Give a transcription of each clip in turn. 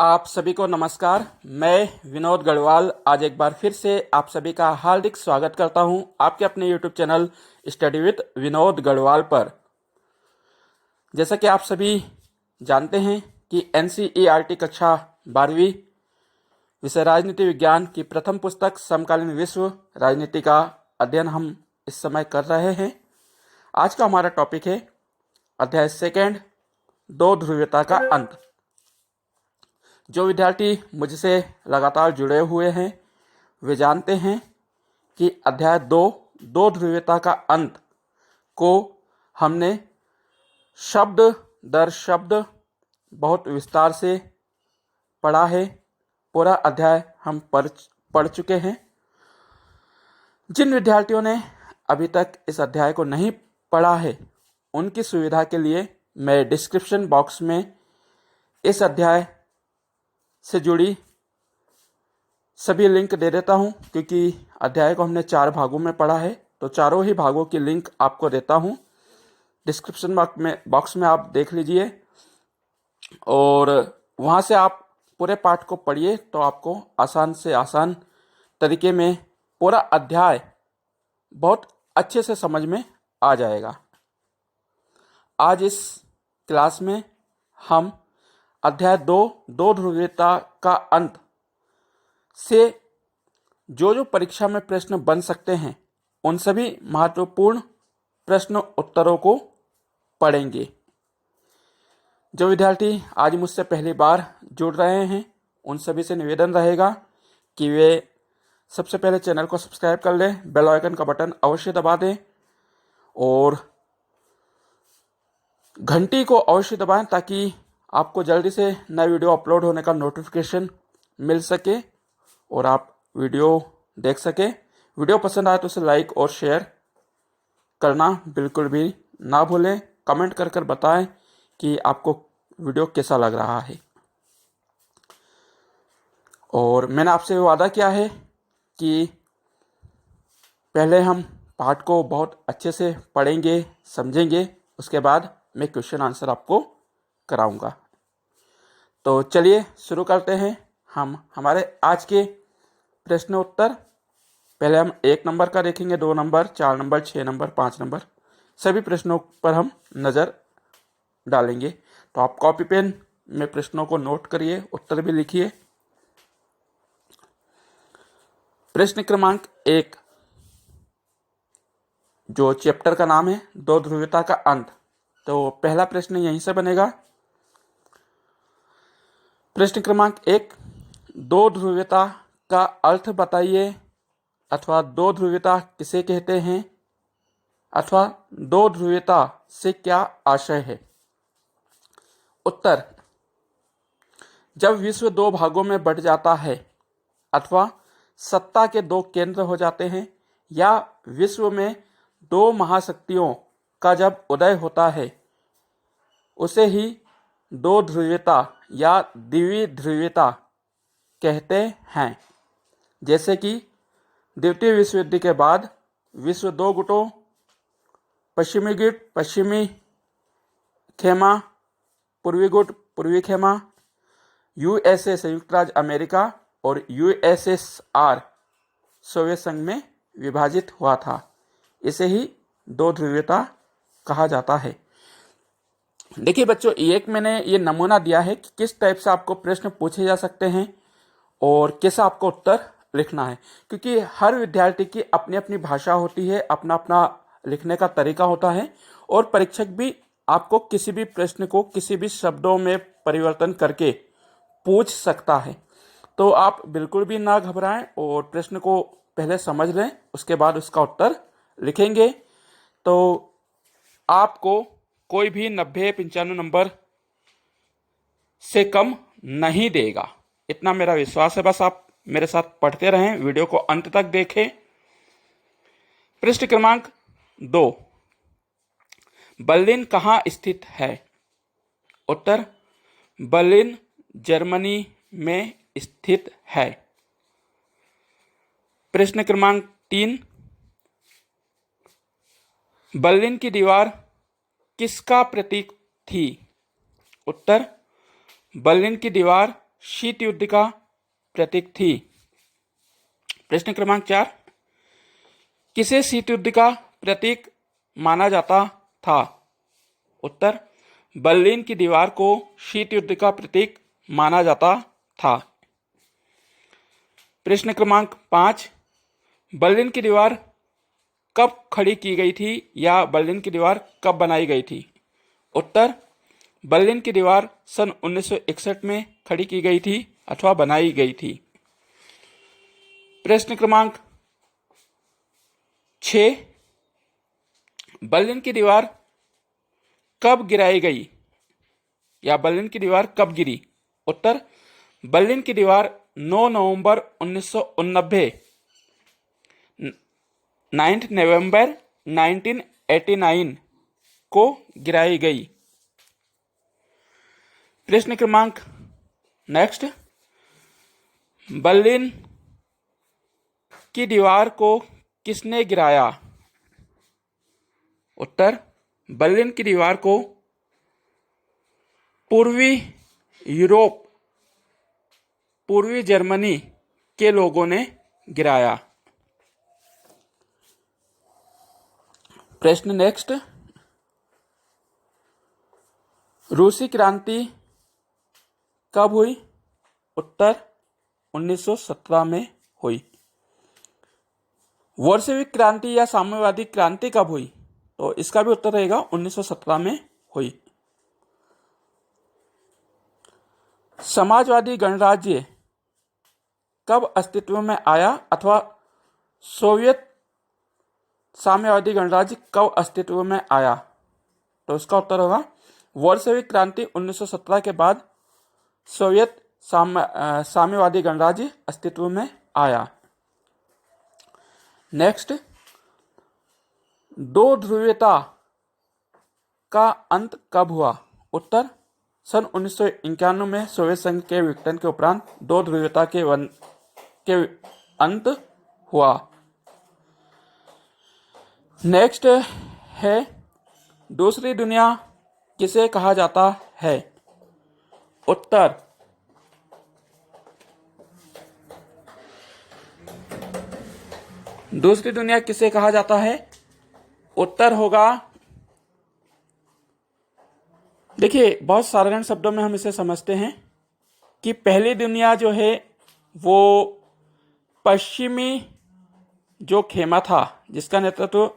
आप सभी को नमस्कार। मैं विनोद गढ़वाल आज एक बार फिर से आप सभी का हार्दिक स्वागत करता हूं आपके अपने YouTube channel study with Vinod Garhwal पर। जैसा कि आप सभी जानते हैं कि NCERT कक्षा 12वीं विषय राजनीति विज्ञान की प्रथम पुस्तक समकालीन विश्व राजनीति का अध्ययन हम इस समय कर रहे हैं। आज का हमारा टॉपिक है अध्याय सेकेंड, दो ध्रुवीयता का अंत। जो विद्यार्थी मुझसे लगातार जुड़े हुए हैं वे जानते हैं कि अध्याय दो ध्रुवीयता का अंत को हमने शब्द दर शब्द बहुत विस्तार से पढ़ा है। पूरा अध्याय हम पढ़ चुके हैं। जिन विद्यार्थियों ने अभी तक इस अध्याय को नहीं पढ़ा है उनकी सुविधा के लिए मैं डिस्क्रिप्शन बॉक्स में इस अध्याय से जुड़ी सभी लिंक दे देता हूं, क्योंकि अध्याय को हमने 4 भागों में पढ़ा है तो चारों ही भागों की लिंक आपको देता हूं। डिस्क्रिप्शन बॉक्स में आप देख लीजिए और वहां से आप पूरे पाठ को पढ़िए तो आपको आसान से आसान तरीके में पूरा अध्याय बहुत अच्छे से समझ में आ जाएगा। आज इस क्लास में हम अध्याय दो ध्रुवीयता का अंत से जो परीक्षा में प्रश्न बन सकते हैं उन सभी महत्वपूर्ण प्रश्न उत्तरों को पढ़ेंगे। जो विद्यार्थी आज मुझसे पहली बार जुड़ रहे हैं उन सभी से निवेदन रहेगा कि वे सबसे पहले चैनल को सब्सक्राइब कर लें, बेल आइकन का बटन अवश्य दबा दें और घंटी को अवश्य दबाएं ताकि आपको जल्दी से नया वीडियो अपलोड होने का नोटिफिकेशन मिल सके और आप वीडियो देख सके। वीडियो पसंद आए तो उसे लाइक और शेयर करना बिल्कुल भी ना भूलें। कमेंट कर कर बताएं कि आपको वीडियो कैसा लग रहा है। और मैंने आपसे वादा किया है कि पहले हम पाठ को बहुत अच्छे से पढ़ेंगे, समझेंगे, उसके बाद मैं क्वेश्चन आंसर आपको कराऊंगा। तो चलिए शुरू करते हैं हम हमारे आज के प्रश्न उत्तर। पहले हम 1 नंबर का देखेंगे, 2 नंबर, 4 नंबर, 6 नंबर, 5 नंबर, सभी प्रश्नों पर हम नज़र डालेंगे। तो आप कॉपी पेन में प्रश्नों को नोट करिए, उत्तर भी लिखिए। प्रश्न क्रमांक 1, जो चैप्टर का नाम है दो ध्रुवीयता का अंत, तो पहला प्रश्न यहीं से बनेगा। प्रश्न क्रमांक 1, दो ध्रुवीयता का अर्थ बताइए अथवा दो ध्रुवीयता किसे कहते हैं अथवा दो ध्रुवीयता से क्या आशय है। उत्तर, जब विश्व 2 भागों में बंट जाता है अथवा सत्ता के 2 केंद्र हो जाते हैं या विश्व में 2 महाशक्तियों का जब उदय होता है उसे ही दो ध्रुवीयता या द्विध्रुवीयता कहते हैं। जैसे कि द्वितीय विश्व युद्ध के बाद विश्व 2 गुटों, पश्चिमी गुट पश्चिमी खेमा, पूर्वी गुट पूर्वी खेमा, USA संयुक्त राज्य अमेरिका और USSR सोवियत संघ में विभाजित हुआ था। इसे ही दो ध्रुवीयता कहा जाता है। देखिए बच्चों, एक मैंने ये नमूना दिया है कि किस टाइप से आपको प्रश्न पूछे जा सकते हैं और कैसा आपको उत्तर लिखना है, क्योंकि हर विद्यार्थी की अपनी अपनी भाषा होती है, अपना अपना लिखने का तरीका होता है और परीक्षक भी आपको किसी भी प्रश्न को किसी भी शब्दों में परिवर्तन करके पूछ सकता है। तो आप बिल्कुल भी ना घबराएं और प्रश्न को पहले समझ लें, उसके बाद उसका उत्तर लिखेंगे तो आपको कोई भी 90-95 नंबर से कम नहीं देगा, इतना मेरा विश्वास है। बस आप मेरे साथ पढ़ते रहें, वीडियो को अंत तक देखें। प्रश्न क्रमांक 2, बर्लिन कहाँ स्थित है। उत्तर, बर्लिन जर्मनी में स्थित है। प्रश्न क्रमांक 3, बर्लिन की दीवार किसका प्रतीक थी। उत्तर, बर्लिन की दीवार शीत युद्ध का प्रतीक थी? प्रश्न क्रमांक 4, किसे शीत युद्ध का प्रतीक माना जाता था? उत्तर, बर्लिन की दीवार को शीत युद्ध का प्रतीक माना जाता था। प्रश्न क्रमांक 5, बर्लिन की दीवार कब खड़ी की गई थी या बर्लिन की दीवार कब बनाई गई थी? उत्तर, बर्लिन की दीवार सन 1961 में खड़ी की गई थी अथवा बनाई गई थी। प्रश्न क्रमांक 6, बर्लिन की दीवार कब गिराई गई या बर्लिन की दीवार कब गिरी? उत्तर, बर्लिन की दीवार 9 नवंबर 1989 9 नवंबर 1989 को गिराई गई। प्रश्न क्रमांक नेक्स्ट, बर्लिन की दीवार को किसने गिराया? उत्तर, बर्लिन की दीवार को पूर्वी यूरोप, पूर्वी जर्मनी के लोगों ने गिराया। प्रश्न नेक्स्ट, रूसी क्रांति कब हुई? उत्तर, 1917 में हुई। बोल्शेविक क्रांति या साम्यवादी क्रांति कब हुई? तो इसका भी उत्तर रहेगा 1917 में हुई। समाजवादी गणराज्य कब अस्तित्व में आया अथवा सोवियत साम्यवादी गणराज्य कब अस्तित्व में आया? तो इसका उत्तर होगा बोल्शेविक क्रांति 1917 के बाद सोवियत साम्यवादी गणराज्य अस्तित्व में आया। नेक्स्ट, दो ध्रुवीयता का अंत कब हुआ? उत्तर, सन 1991 में सोवियत संघ के विघटन के उपरांत दो ध्रुवीयता के अंत हुआ। नेक्स्ट है, दूसरी दुनिया किसे कहा जाता है? उत्तर, दूसरी दुनिया किसे कहा जाता है? उत्तर होगा, देखिए बहुत साधारण शब्दों में हम इसे समझते हैं कि पहली दुनिया जो है वो पश्चिमी जो खेमा था जिसका नेतृत्व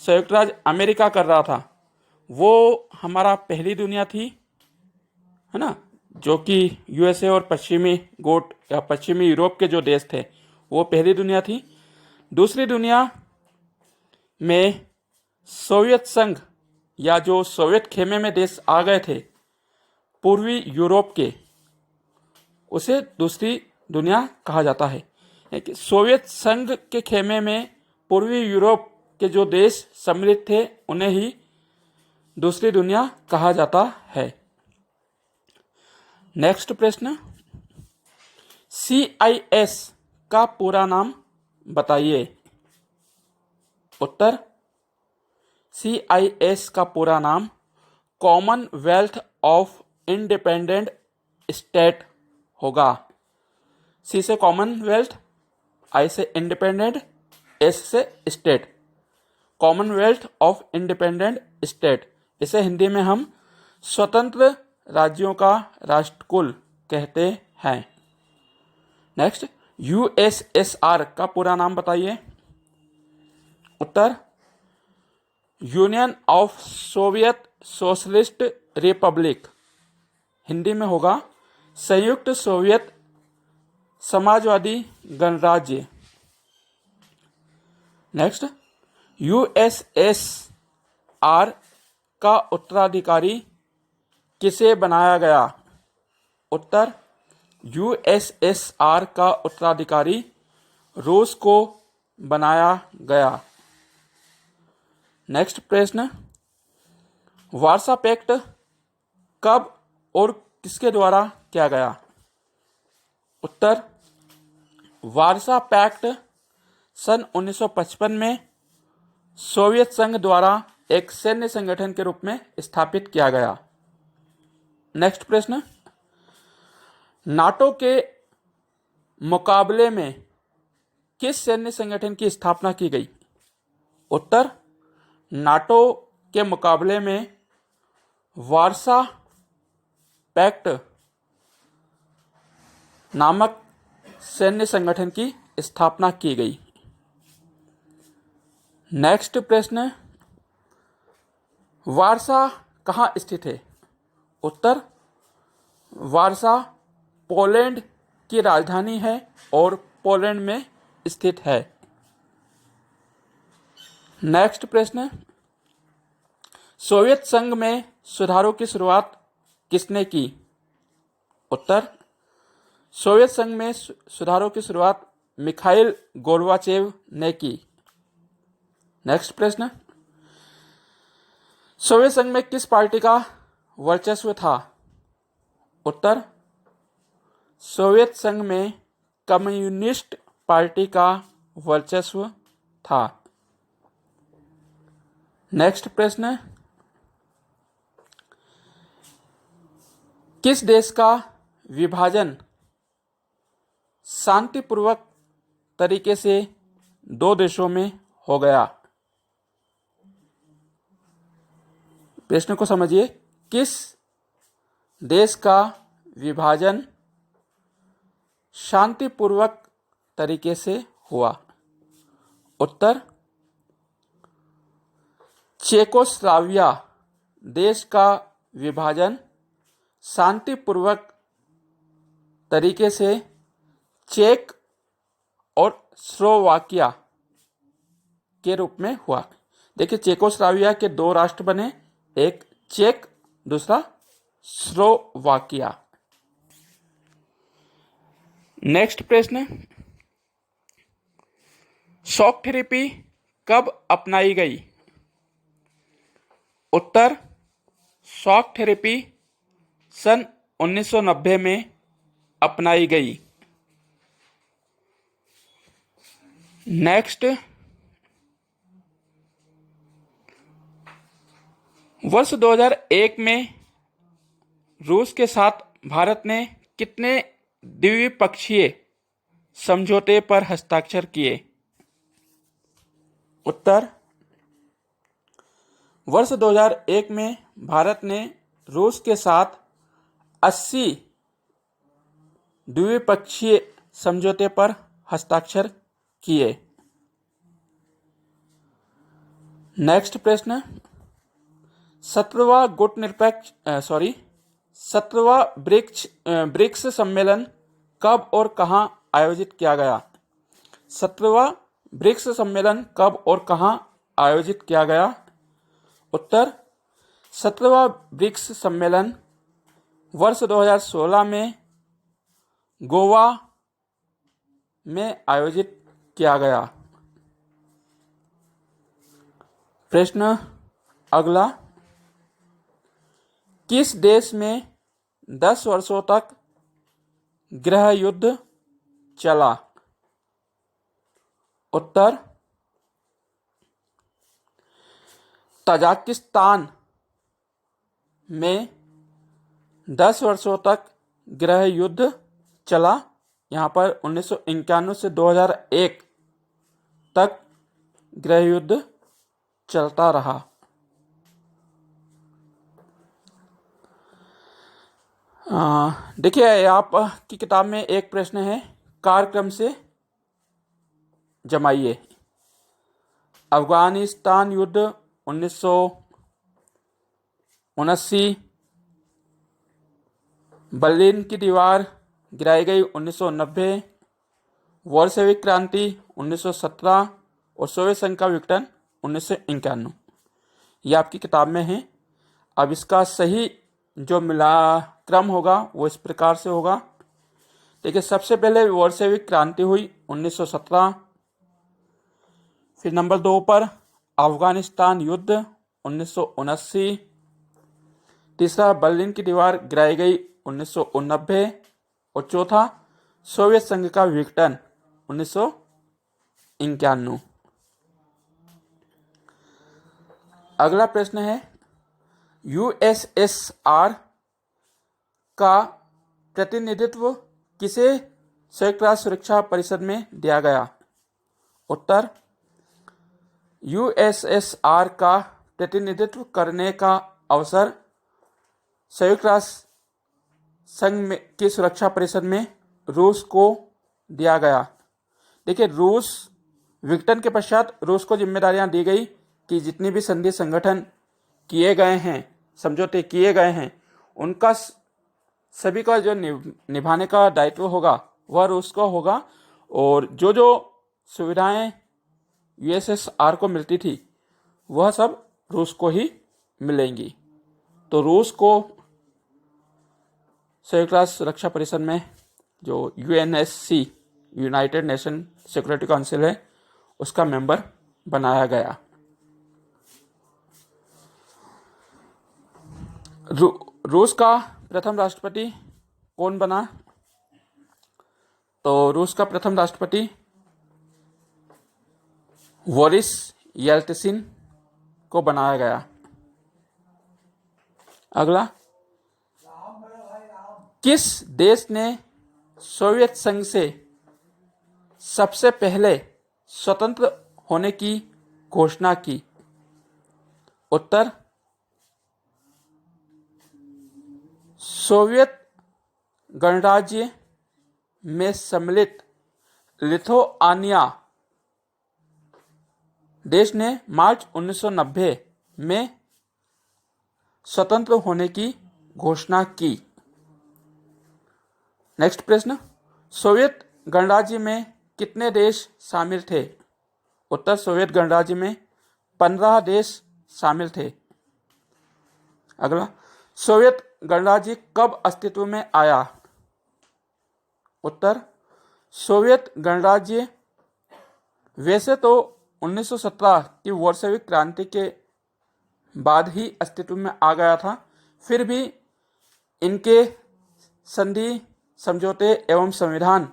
संयुक्त राज्य अमेरिका कर रहा था, वो हमारा पहली दुनिया थी, है ना, जो कि यूएसए और पश्चिमी गोट या पश्चिमी यूरोप के जो देश थे वो पहली दुनिया थी। दूसरी दुनिया में सोवियत संघ या जो सोवियत खेमे में देश आ गए थे पूर्वी यूरोप के, उसे दूसरी दुनिया कहा जाता है। सोवियत संघ के खेमे में पूर्वी यूरोप के जो देश सम्मिलित थे उन्हें ही दूसरी दुनिया कहा जाता है। नेक्स्ट प्रश्न, CIS का पूरा नाम बताइए। उत्तर, CIS का पूरा नाम कॉमनवेल्थ ऑफ इंडिपेंडेंट स्टेट होगा। C से कॉमनवेल्थ, I से इंडिपेंडेंट, S से state, Commonwealth of independent state. इसे हिंदी में हम स्वतंत्र राज्यों का राष्ट्रकुल कहते हैं। नेक्स्ट, USSR का पूरा नाम बताइए। उत्तर, Union of Soviet Socialist Republic, Hindi में होगा संयुक्त सोवियत समाजवादी गणराज्य। नेक्स्ट, USSR का उत्तराधिकारी किसे बनाया गया? उत्तर, USSR का उत्तराधिकारी रूस को बनाया गया। नेक्स्ट प्रश्न, वार्सा पैक्ट कब और किसके द्वारा किया गया? उत्तर, वार्सा पैक्ट सन 1955 में सोवियत संघ द्वारा एक सैन्य संगठन के रूप में स्थापित किया गया। नेक्स्ट प्रश्न, नाटो के मुकाबले में किस सैन्य संगठन की स्थापना की गई? उत्तर, नाटो के मुकाबले में वार्सा पैक्ट नामक सैन्य संगठन की स्थापना की गई। नेक्स्ट प्रश्न, वार्सा कहाँ स्थित है? उत्तर, वार्सा पोलैंड की राजधानी है और पोलैंड में स्थित है। नेक्स्ट प्रश्न, सोवियत संघ में सुधारों की शुरुआत किसने की? उत्तर, सोवियत संघ में सुधारों की शुरुआत मिखाइल गोर्बाचेव ने की। नेक्स्ट प्रश्न, सोवियत संघ में किस पार्टी का वर्चस्व था? उत्तर, सोवियत संघ में कम्युनिस्ट पार्टी का वर्चस्व था। नेक्स्ट प्रश्न, किस देश का विभाजन शांतिपूर्वक तरीके से दो देशों में हो गया? प्रश्न को समझिए, किस देश का विभाजन शांतिपूर्वक तरीके से हुआ? उत्तर, चेकोस्लोवाकिया देश का विभाजन शांतिपूर्वक तरीके से चेक और स्लोवाकिया के रूप में हुआ। देखिए, चेकोस्लोवाकिया के दो राष्ट्र बने, एक चेक, दूसरा स्लोवाकिया। नेक्स्ट प्रश्न, शॉक थेरेपी कब अपनाई गई? उत्तर, शॉक थेरेपी सन 1990 में अपनाई गई। नेक्स्ट, वर्ष 2001 में रूस के साथ भारत ने कितने द्विपक्षीय समझौते पर हस्ताक्षर किए? उत्तर, वर्ष 2001 में भारत ने रूस के साथ 80 द्विपक्षीय समझौते पर हस्ताक्षर किए। नेक्स्ट प्रश्न, 17वां ब्रिक्स सम्मेलन कब और कहां आयोजित किया गया? 17वां ब्रिक्स सम्मेलन कब और कहां आयोजित किया गया? उत्तर, 17वां ब्रिक्स सम्मेलन वर्ष 2016 में गोवा में आयोजित किया गया। प्रश्न अगला, किस देश में 10 वर्षों तक गृह युद्ध चला? उत्तर, तजाकिस्तान में 10 वर्षों तक गृह युद्ध चला। यहाँ पर 1991 से 2001 तक गृह युद्ध चलता रहा। देखिए, आपकी किताब में एक प्रश्न है, कार्यक्रम से जमाइए। अफगानिस्तान युद्ध 1979, बर्लिन की दीवार गिराई गई 1990, बोल्शेविक क्रांति 1917 और सोवियत संघ का विघटन 1951। ये आपकी किताब में है। अब इसका सही जो मिला क्रम होगा वो इस प्रकार से होगा। देखिए, सबसे पहले बोल्शेविक क्रांति हुई 1917, फिर नंबर 2 पर अफगानिस्तान युद्ध 1979, तीसरा बर्लिन की दीवार गिराई गई 1989 और चौथा सोवियत संघ का विघटन 1951। अगला प्रश्न है, यूएसएसआर का प्रतिनिधित्व किसे संयुक्त राष्ट्र सुरक्षा परिषद में दिया गया? उत्तर, यूएसएसआर का प्रतिनिधित्व करने का अवसर संयुक्त राष्ट्र संघ की सुरक्षा परिषद में रूस को दिया गया। देखिए, रूस विघटन के पश्चात रूस को जिम्मेदारियां दी गई कि जितनी भी संधि संगठन किए गए हैं, समझौते किए गए हैं, उनका सभी का जो निभाने का दायित्व होगा वह रूस को होगा, और जो जो सुविधाएं यूएसएसआर को मिलती थी वह सब रूस को ही मिलेंगी। तो रूस को संयुक्त राष्ट्र सुरक्षा परिषद में जो UNSC, United nation security council है, उसका मेंबर बनाया गया। रूस का प्रथम राष्ट्रपति कौन बना? तो रूस का प्रथम राष्ट्रपति बोरिस येल्त्सिन को बनाया गया। अगला, किस देश ने सोवियत संघ से सबसे पहले स्वतंत्र होने की घोषणा की? उत्तर, सोवियत गणराज्य में सम्मिलित लिथुआनिया देश ने मार्च 1990 में स्वतंत्र होने की घोषणा की। नेक्स्ट प्रश्न, सोवियत गणराज्य में कितने देश शामिल थे? उत्तर, सोवियत गणराज्य में 15 देश शामिल थे। अगला, सोवियत गणराज्य कब अस्तित्व में आया? उत्तर, सोवियत गणराज्य वैसे तो 1917 की बोल्शेविक क्रांति के बाद ही अस्तित्व में आ गया था, फिर भी इनके संधि, समझौते एवं संविधान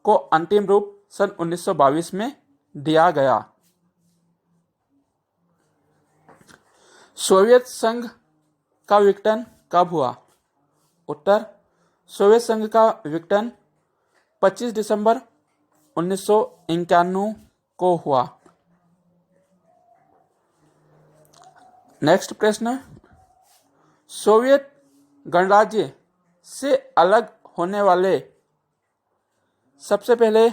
को अंतिम रूप सन 1922 में दिया गया। सोवियत संघ का विघटन कब हुआ? उत्तर, सोवियत संघ का विघटन 25 दिसंबर 1991 को हुआ। नेक्स्ट प्रश्न, सोवियत गणराज्य से अलग होने वाले सबसे पहले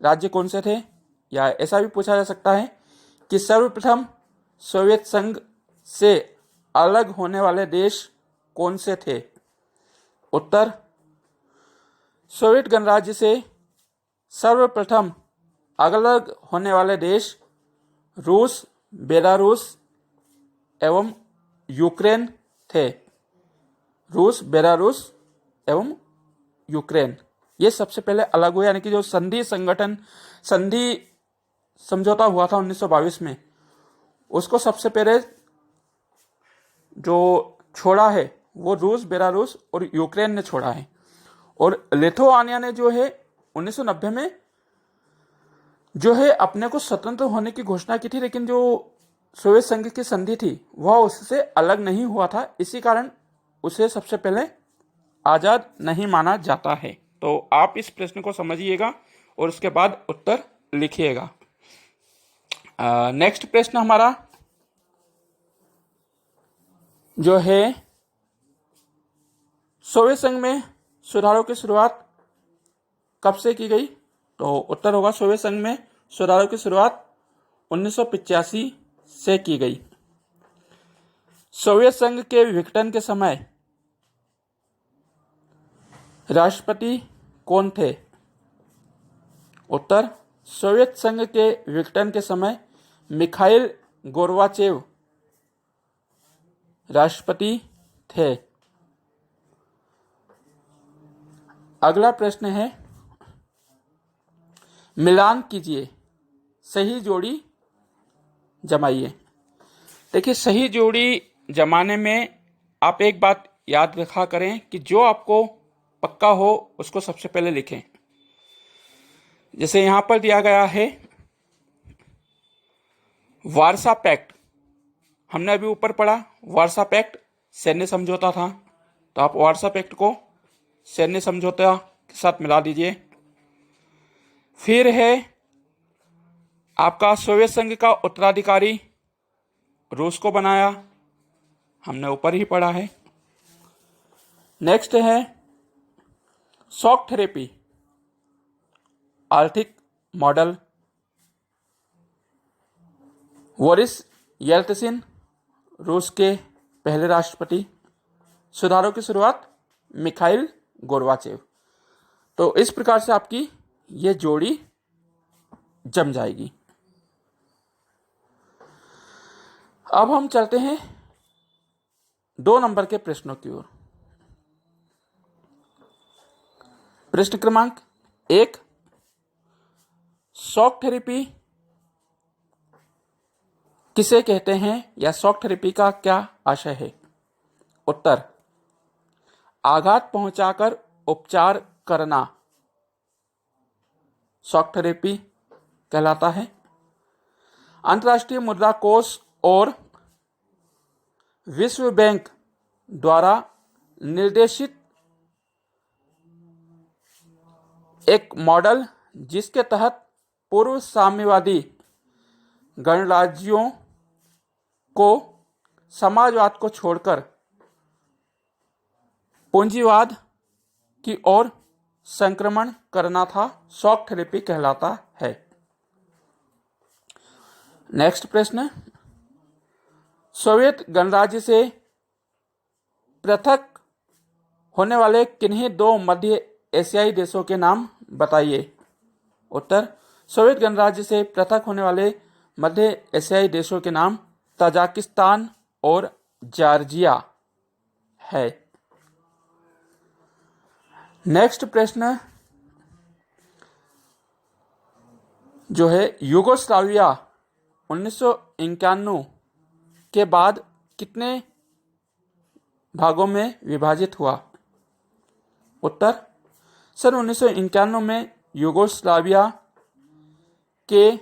राज्य कौन से थे? या ऐसा भी पूछा जा सकता है कि सर्वप्रथम सोवियत संघ से अलग होने वाले देश कौन से थे? उत्तर, सोवियत गणराज्य से सर्वप्रथम अलग होने वाले देश रूस, बेलारूस एवं यूक्रेन थे। रूस, बेलारूस एवं यूक्रेन, ये सबसे पहले अलग हुए, यानी कि जो संधि समझौता हुआ था 1922 में, उसको सबसे पहले जो छोड़ा है वो रूस, बेलारूस और यूक्रेन ने छोड़ा है। और लिथुआनिया ने जो है 1990 में जो है अपने को स्वतंत्र होने की घोषणा की थी, लेकिन जो सोवियत संघ की संधि थी वह उससे अलग नहीं हुआ था, इसी कारण उसे सबसे पहले आजाद नहीं माना जाता है। तो आप इस प्रश्न को समझिएगा और उसके बाद उत्तर लिखिएगा। नेक्स्ट प्रश्न हमारा जो है, सोवियत संघ में सुधारों की शुरुआत कब से की गई? तो उत्तर होगा, सोवियत संघ में सुधारों की शुरुआत 1985 से की गई। सोवियत संघ के विघटन के समय राष्ट्रपति कौन थे? उत्तर, सोवियत संघ के विघटन के समय मिखाइल गोर्बाचेव राष्ट्रपति थे। अगला प्रश्न है, मिलान कीजिए, सही जोड़ी जमाइए। देखिए, सही जोड़ी जमाने में आप एक बात याद रखा करें कि जो आपको पक्का हो उसको सबसे पहले लिखें। जैसे यहां पर दिया गया है वारसा पैक्ट, हमने अभी ऊपर पढ़ा वारसा पैक्ट सैन्य समझौता था, तो आप वारसा पैक्ट को सैन्य समझौता के साथ मिला दीजिए। फिर है आपका सोवियत संघ का उत्तराधिकारी रूस को बनाया, हमने ऊपर ही पढ़ा है। नेक्स्ट है शॉक थेरेपी आर्थिक मॉडल। बोरिस येल्त्सिन रूस के पहले राष्ट्रपति। सुधारों की शुरुआत मिखाइल गोर्बाचेव। तो इस प्रकार से आपकी ये जोड़ी जम जाएगी। अब हम चलते हैं 2 नंबर के प्रश्नों की ओर। प्रश्न क्रमांक 1, शॉक थेरेपी किसे कहते हैं या शॉक थेरेपी का क्या आशय है? उत्तर, आघात पहुंचाकर उपचार करना शॉक थेरेपी कहलाता है। अंतर्राष्ट्रीय मुद्रा कोष और विश्व बैंक द्वारा निर्देशित एक मॉडल जिसके तहत पूर्व साम्यवादी गणराज्यों को समाजवाद को छोड़कर पूंजीवाद की ओर संक्रमण करना था, शॉक थेरेपी कहलाता है। नेक्स्ट प्रश्न, सोवियत गणराज्य से पृथक होने वाले किन्हीं 2 मध्य एशियाई देशों के नाम बताइए। उत्तर, सोवियत गणराज्य से पृथक होने वाले मध्य एशियाई देशों के नाम ताजिकिस्तान और जॉर्जिया है। नेक्स्ट प्रश्न जो है, यूगोस्लाविया 1991 के बाद कितने भागों में विभाजित हुआ? उत्तर, सन 1991 में यूगोस्लाविया के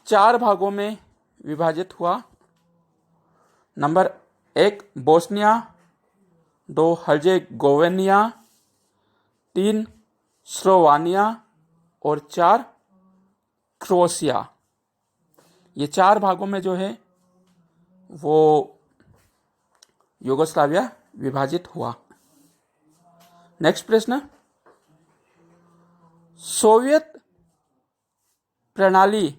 4 भागों में विभाजित हुआ। नंबर 1 बोस्निया, 2 हर्जेगोविना, 3 स्लोवानिया और 4 क्रोएशिया। ये 4 भागों में जो है वो यूगोस्लाविया विभाजित हुआ। नेक्स्ट प्रश्न, सोवियत प्रणाली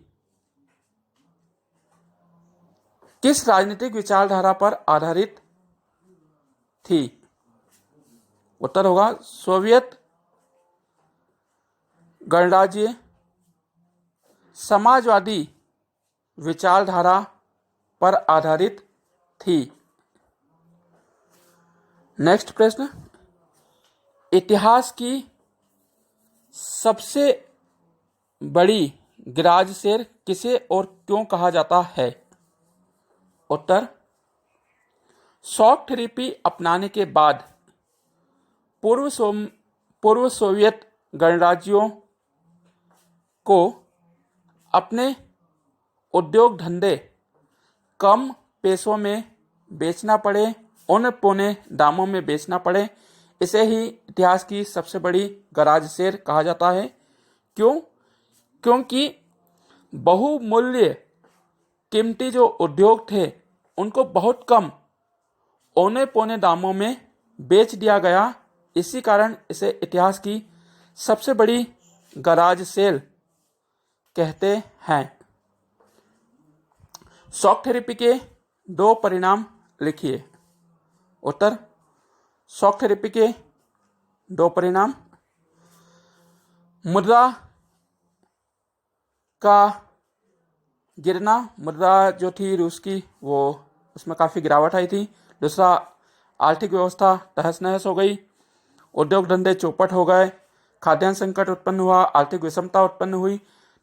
किस राजनीतिक विचारधारा पर आधारित थी? उत्तर होगा, सोवियत गणराज्य समाजवादी विचारधारा पर आधारित थी। नेक्स्ट प्रश्न, इतिहास की सबसे बड़ी गैराज किसे और क्यों कहा जाता है? उत्तर, शॉक थेरेपी अपनाने के बाद पूर्व सोवियत गणराज्यों को अपने उद्योग धंधे कम पैसों में बेचना पड़े, औने पौने दामों में बेचना पड़े। इसे ही इतिहास की सबसे बड़ी गैराज सेल कहा जाता है। क्यों? क्योंकि बहुमूल्य कीमती जो उद्योग थे उनको बहुत कम औने पौने दामों में बेच दिया गया। इसी कारण इसे इतिहास की सबसे बड़ी गैराज सेल कहते हैं। शॉक थेरेपी के 2 परिणाम लिखिए। उत्तर, शॉक थेरेपी के 2 परिणाम, मुद्रा का गिरना, मुद्रा जो थी रूस की वो उसमें काफ़ी गिरावट आई थी। दूसरा, आर्थिक व्यवस्था तहस नहस हो गई, उद्योग धंधे चौपट हो गए, खाद्यान्न संकट उत्पन्न हुआ, आर्थिक विषमता उत्पन्न हुई।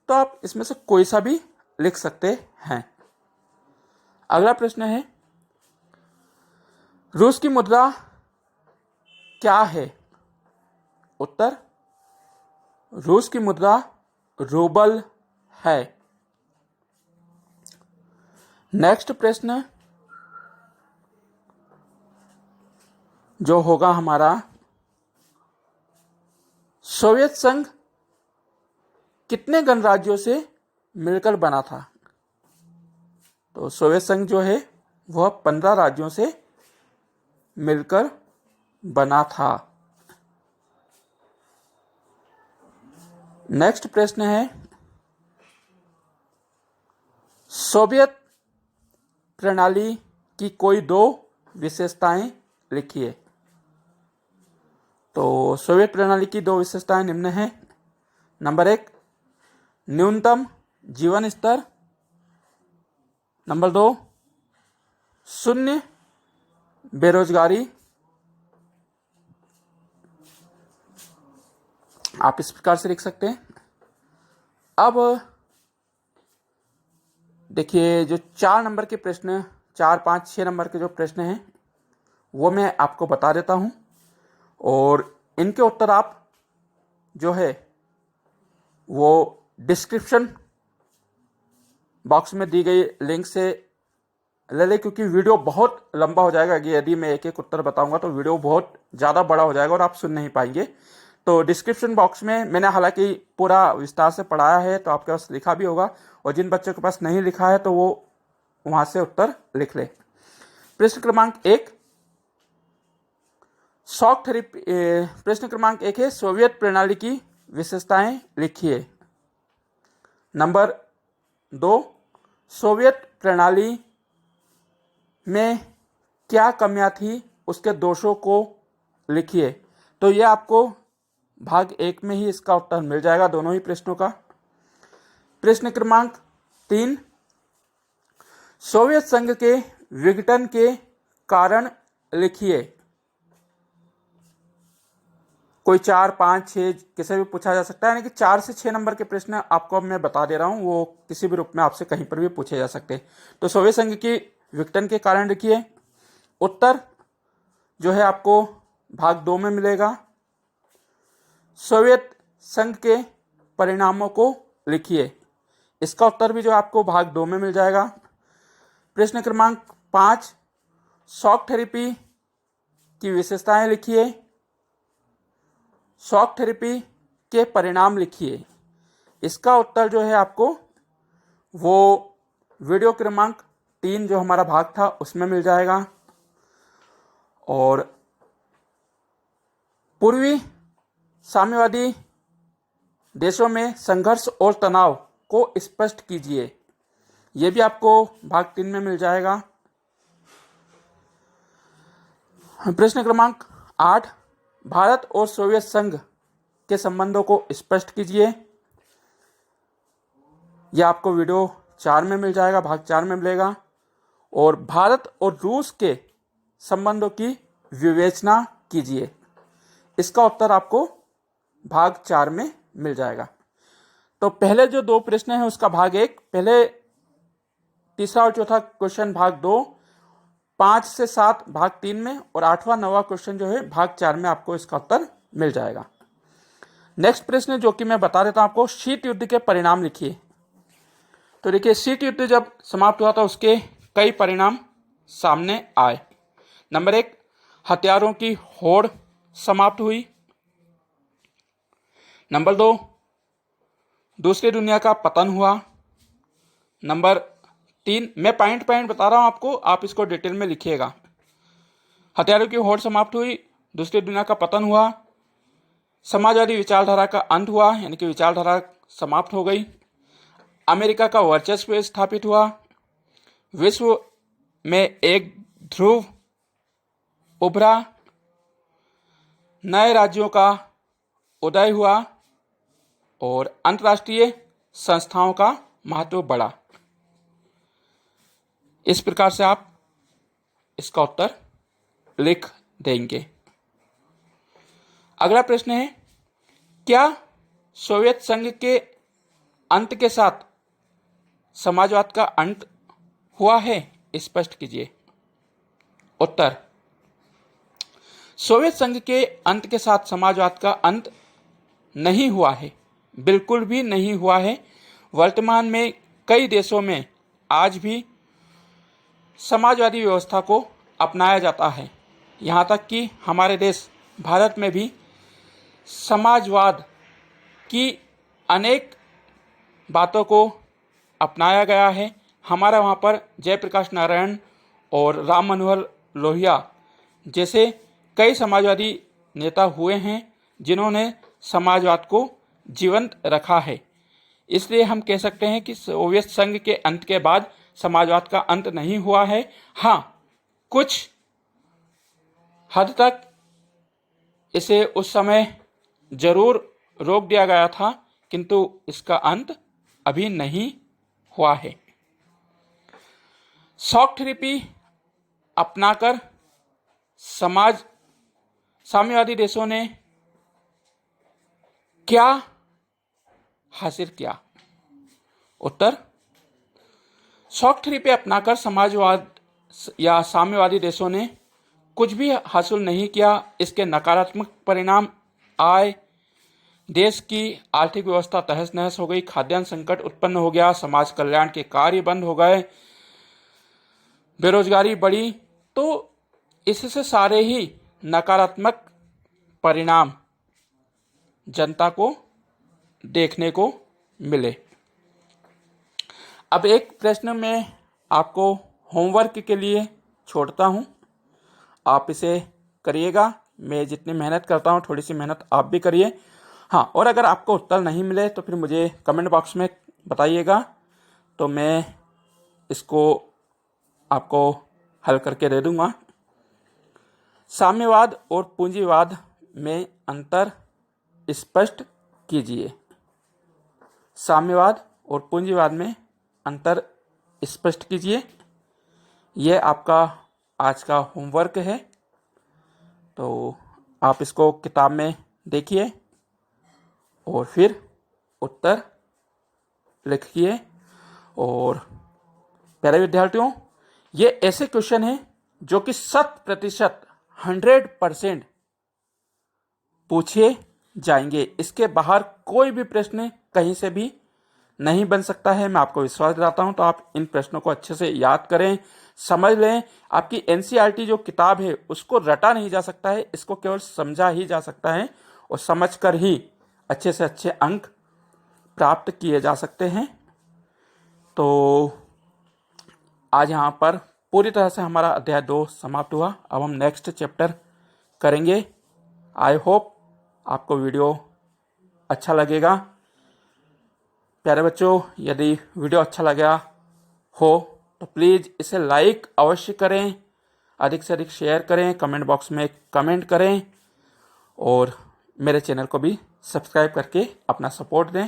तो आप इसमें से कोई सा भी लिख सकते हैं। अगला प्रश्न है, रूस की मुद्रा क्या है? उत्तर, रूस की मुद्रा रूबल है। नेक्स्ट प्रश्न जो होगा हमारा, सोवियत संघ कितने गणराज्यों से मिलकर बना था? तो सोवियत संघ जो है वह 15 राज्यों से मिलकर बना था। नेक्स्ट प्रश्न है, सोवियत प्रणाली की कोई 2 विशेषताएं लिखिए। तो सोवियत प्रणाली की 2 विशेषताएं निम्न हैं। नंबर 1, न्यूनतम जीवन स्तर। नंबर 2, शून्य बेरोजगारी। आप इस प्रकार से लिख सकते हैं। अब देखिए, जो 4 नंबर के प्रश्न, 4, 5, 6 नंबर के जो प्रश्न हैं वो मैं आपको बता देता हूं, और इनके उत्तर आप जो है वो डिस्क्रिप्शन बॉक्स में दी गई लिंक से ले लें, क्योंकि वीडियो बहुत लंबा हो जाएगा। यदि मैं एक एक उत्तर बताऊंगा तो वीडियो बहुत ज़्यादा बड़ा हो जाएगा और आप सुन नहीं पाएंगे। तो डिस्क्रिप्शन बॉक्स में मैंने हालांकि पूरा विस्तार से पढ़ाया है, तो आपके पास लिखा भी होगा, और जिन बच्चों के पास नहीं लिखा है तो वो वहां से उत्तर लिख ले। प्रश्न क्रमांक 1, शॉक थेरेपी। प्रश्न क्रमांक 1 है, सोवियत प्रणाली की विशेषताएं लिखिए। नंबर 2, सोवियत प्रणाली में क्या कमियां थी, उसके दोषों को लिखिए। तो यह आपको भाग 1 में ही इसका उत्तर मिल जाएगा, दोनों ही प्रश्नों का। प्रश्न क्रमांक 3, सोवियत संघ के विघटन के कारण लिखिए। कोई 4, 5, 6 किसी भी पूछा जा सकता है, यानी कि 4 से 6 नंबर के प्रश्न आपको अब मैं बता दे रहा हूं, वो किसी भी रूप में आपसे कहीं पर भी पूछे जा सकते हैं। तो सोवियत संघ की विघटन के कारण लिखिए। उत्तर जो है आपको भाग 2 में मिलेगा। सोवियत संघ के परिणामों को लिखिए। इसका उत्तर भी जो आपको भाग 2 में मिल जाएगा। प्रश्न क्रमांक 5, शॉक थेरेपी की विशेषताएं लिखिए। शॉक थेरेपी के परिणाम लिखिए। इसका उत्तर जो है आपको वो वीडियो क्रमांक 3 जो हमारा भाग था उसमें मिल जाएगा। और पूर्वी साम्यवादी देशों में संघर्ष और तनाव को स्पष्ट कीजिए। यह भी आपको भाग 3 में मिल जाएगा। प्रश्न क्रमांक 8, भारत और सोवियत संघ के संबंधों को स्पष्ट कीजिए। यह आपको वीडियो 4 में मिल जाएगा, भाग 4 में मिलेगा। और भारत और रूस के संबंधों की विवेचना कीजिए। इसका उत्तर आपको भाग 4 में मिल जाएगा। तो पहले जो 2 प्रश्न हैं उसका भाग 1, पहले तीसरा और चौथा क्वेश्चन भाग 2, 5 से 7 भाग 3 में, और 8वां 9वां क्वेश्चन जो है भाग 4 में आपको इसका उत्तर मिल जाएगा। नेक्स्ट प्रश्न जो कि मैं बता देता हूं आपको, शीत युद्ध के परिणाम लिखिए। तो देखिए, शीत युद्ध जब समाप्त हुआ था उसके कई परिणाम सामने आए। नंबर 1, हथियारों की होड़ समाप्त हुई। नंबर 2, दूसरी दुनिया का पतन हुआ। नंबर 3, मैं पॉइंट बता रहा हूं आपको, आप इसको डिटेल में लिखिएगा। हथियारों की होड़ समाप्त हुई, दूसरी दुनिया का पतन हुआ, समाजवादी विचारधारा का अंत हुआ, यानी कि विचारधारा समाप्त हो गई, अमेरिका का वर्चस्व स्थापित हुआ, विश्व में एक ध्रुव उभरा, नए राज्यों का उदय हुआ, और अंतर्राष्ट्रीय संस्थाओं का महत्व बढ़ा। इस प्रकार से आप इसका उत्तर लिख देंगे। अगला प्रश्न है, क्या सोवियत संघ के अंत के साथ समाजवाद का अंत हुआ है? स्पष्ट कीजिए। उत्तर, सोवियत संघ के अंत के साथ समाजवाद का अंत नहीं हुआ है, बिल्कुल भी नहीं हुआ है। वर्तमान में कई देशों में आज भी समाजवादी व्यवस्था को अपनाया जाता है। यहाँ तक कि हमारे देश भारत में भी समाजवाद की अनेक बातों को अपनाया गया है। हमारा वहाँ पर जयप्रकाश नारायण और राम मनोहर लोहिया जैसे कई समाजवादी नेता हुए हैं जिन्होंने समाजवाद को जीवंत रखा है। इसलिए हम कह सकते हैं कि सोवियत संघ के अंत के बाद समाजवाद का अंत नहीं हुआ है। हाँ, कुछ हद तक इसे उस समय जरूर रोक दिया गया था, किंतु इसका अंत अभी नहीं हुआ है। शॉक थेरेपी अपनाकर साम्यवादी देशों ने क्या हासिल किया? उत्तर, शॉक थेरेपी अपनाकर समाजवाद या साम्यवादी देशों ने कुछ भी हासिल नहीं किया। इसके नकारात्मक परिणाम आए। देश की आर्थिक व्यवस्था तहस नहस हो गई, खाद्यान्न संकट उत्पन्न हो गया, समाज कल्याण के कार्य बंद हो गए, बेरोजगारी बढ़ी। तो इससे सारे ही नकारात्मक परिणाम जनता को देखने को मिले। अब एक प्रश्न मैं आपको होमवर्क के लिए छोड़ता हूं, आप इसे करिएगा। मैं जितनी मेहनत करता हूं थोड़ी सी मेहनत आप भी करिए। हाँ, और अगर आपको उत्तर नहीं मिले तो फिर मुझे कमेंट बॉक्स में बताइएगा, तो मैं इसको आपको हल करके दे दूंगा। साम्यवाद और पूंजीवाद में अंतर स्पष्ट कीजिए। साम्यवाद और पूंजीवाद में अंतर स्पष्ट कीजिए। यह आपका आज का होमवर्क है, तो आप इसको किताब में देखिए और फिर उत्तर लिखिए। और प्यारे विद्यार्थियों, ये ऐसे क्वेश्चन हैं जो कि 100% पूछे जाएंगे। इसके बाहर कोई भी प्रश्न कहीं से भी नहीं बन सकता है, मैं आपको विश्वास दिलाता हूं। तो आप इन प्रश्नों को अच्छे से याद करें, समझ लें। आपकी एनसीईआरटी जो किताब है उसको रटा नहीं जा सकता है, इसको केवल समझा ही जा सकता है, और समझकर ही अच्छे से अच्छे अंक प्राप्त किए जा सकते हैं। तो आज यहाँ पर पूरी तरह से हमारा अध्याय 2 समाप्त हुआ। अब हम नेक्स्ट चैप्टर करेंगे। आई होप आपको वीडियो अच्छा लगेगा। प्यारे बच्चों, यदि वीडियो अच्छा लगा हो तो प्लीज़ इसे लाइक अवश्य करें, अधिक से अधिक शेयर करें, कमेंट बॉक्स में कमेंट करें, और मेरे चैनल को भी सब्सक्राइब करके अपना सपोर्ट दें।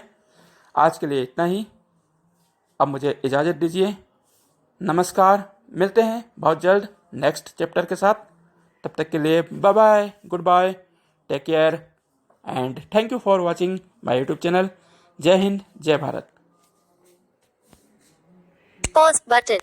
आज के लिए इतना ही। अब मुझे इजाज़त दीजिए। नमस्कार, मिलते हैं बहुत जल्द नेक्स्ट चैप्टर के साथ। तब तक के लिए bye bye, good bye, take care and thank you for watching my YouTube channel. जय हिंद, जय भारत। Pause button.